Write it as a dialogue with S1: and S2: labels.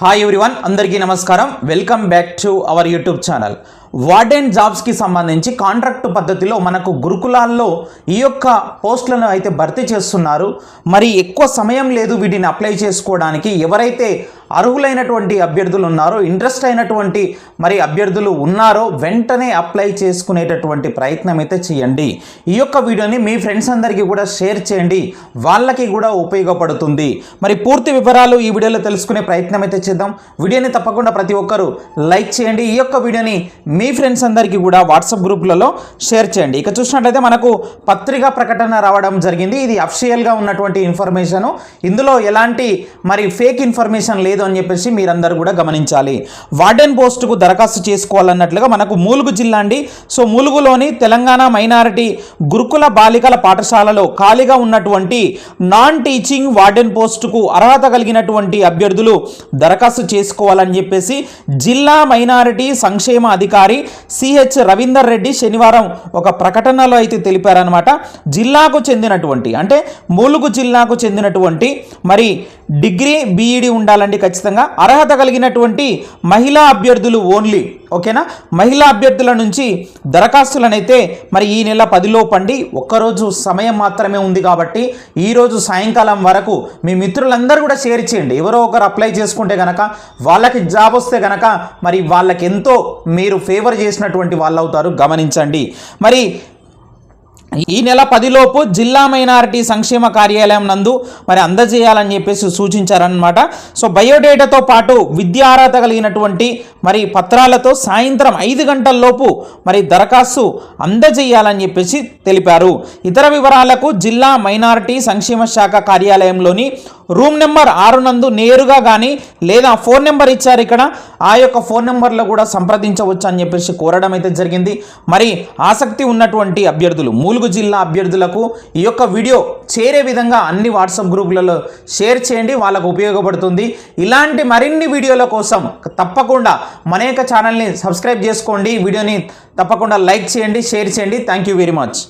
S1: Hi everyone, అందరికీ నమస్కారం. Welcome back to our YouTube channel. Warden జాబ్స్కి సంబంధించి కాంట్రాక్ట్ పద్ధతిలో మనకు గురుకులాల్లో ఈ యొక్క పోస్టులను అయితే భర్తీ చేస్తున్నారు. మరి ఎక్కువ సమయం లేదు వీటిని అప్లై చేసుకోవడానికి. ఎవరైతే అర్హులైనటువంటి అభ్యర్థులు ఉన్నారో, ఇంట్రెస్ట్ అయినటువంటి మరి అభ్యర్థులు ఉన్నారో వెంటనే అప్లై చేసుకునేటటువంటి ప్రయత్నం అయితే చేయండి. ఈ యొక్క వీడియోని మీ ఫ్రెండ్స్ అందరికీ కూడా షేర్ చేయండి, వాళ్ళకి కూడా ఉపయోగపడుతుంది. మరి పూర్తి వివరాలు ఈ వీడియోలో తెలుసుకునే ప్రయత్నం అయితే చేద్దాం. వీడియోని తప్పకుండా ప్రతి ఒక్కరూ లైక్ చేయండి. ఈ యొక్క వీడియోని మీ ఫ్రెండ్స్ అందరికీ కూడా వాట్సాప్ గ్రూపులలో షేర్ చేయండి. ఇక చూసినట్లయితే మనకు పత్రికా ప్రకటన రావడం జరిగింది. ఇది అఫీషియల్గా ఉన్నటువంటి ఇన్ఫర్మేషను. ఇందులో ఎలాంటి మరి ఫేక్ ఇన్ఫర్మేషన్ లేదు అని చెప్పేసి మీరందరూ కూడా గమనించాలి. వార్డెన్ పోస్టుకు దరఖాస్తు చేసుకోవాలన్నట్లుగా మనకు ములుగు జిల్లా అండి. సో ములుగులోని తెలంగాణ మైనారిటీ గురుకుల బాలికల పాఠశాలలో ఖాళీగా ఉన్నటువంటి నాన్ టీచింగ్ వార్డెన్ పోస్టుకు అర్హత కలిగినటువంటి అభ్యర్థులు దరఖాస్తు చేసుకోవాలని చెప్పేసి జిల్లా మైనారిటీ సంక్షేమ అధికారి సిహెచ్ రవీందర్ రెడ్డి శనివారం ఒక ప్రకటనలో అయితే తెలిపారనమాట. జిల్లాకు చెందినటువంటి అంటే ములుగు జిల్లాకు చెందినటువంటి మరి డిగ్రీ బీఈడి ఉండాలండి ఖచ్చితంగా. అర్హత కలిగినటువంటి మహిళా అభ్యర్థులు ఓన్లీ, ఓకేనా? మహిళా అభ్యర్థుల నుంచి దరఖాస్తులనైతే మరి ఈ నెల 10 లోపండి. ఒక్కరోజు సమయం మాత్రమే ఉంది కాబట్టి ఈరోజు సాయంకాలం వరకు మీ మిత్రులందరూ కూడా షేర్ చేయండి. ఎవరో ఒకరు అప్లై చేసుకుంటే కనుక వాళ్ళకి జాబ్ వస్తే కనుక మరి వాళ్ళకి ఎంతో మీరు ఫేవర్ చేసినటువంటి వాళ్ళు అవుతారు. గమనించండి. మరి ఈ నెల 10 లోపు జిల్లా మైనారిటీ సంక్షేమ కార్యాలయం నందు మరి అందజేయాలని చెప్పేసి సూచించారనమాట. సో బయోడేటాతో పాటు విద్యా అర్హత కలిగినటువంటి మరి పత్రాలతో సాయంత్రం 5 గంటల లోపు మరి దరఖాస్తు అందజేయాలని చెప్పేసి తెలిపారు. ఇతర వివరాలకు జిల్లా మైనారిటీ సంక్షేమ శాఖ కార్యాలయంలోని రూమ్ నెంబర్ 6 నందు నేరుగా కానీ లేదా ఫోన్ నెంబర్ ఇచ్చారు ఇక్కడ, ఆ యొక్క ఫోన్ నెంబర్లో కూడా సంప్రదించవచ్చు అని చెప్పేసి కోరడం అయితే జరిగింది. మరి ఆసక్తి ఉన్నటువంటి అభ్యర్థులు, ములుగు జిల్లా అభ్యర్థులకు ఈ యొక్క వీడియో చేరే విధంగా అన్ని వాట్సాప్ గ్రూపులలో షేర్ చేయండి, వాళ్ళకు ఉపయోగపడుతుంది. ఇలాంటి మరిన్ని వీడియోల కోసం తప్పకుండా మన యొక్క ఛానల్ని సబ్స్క్రైబ్ చేసుకోండి. వీడియోని తప్పకుండా లైక్ చేయండి, షేర్ చేయండి. Thank you very much.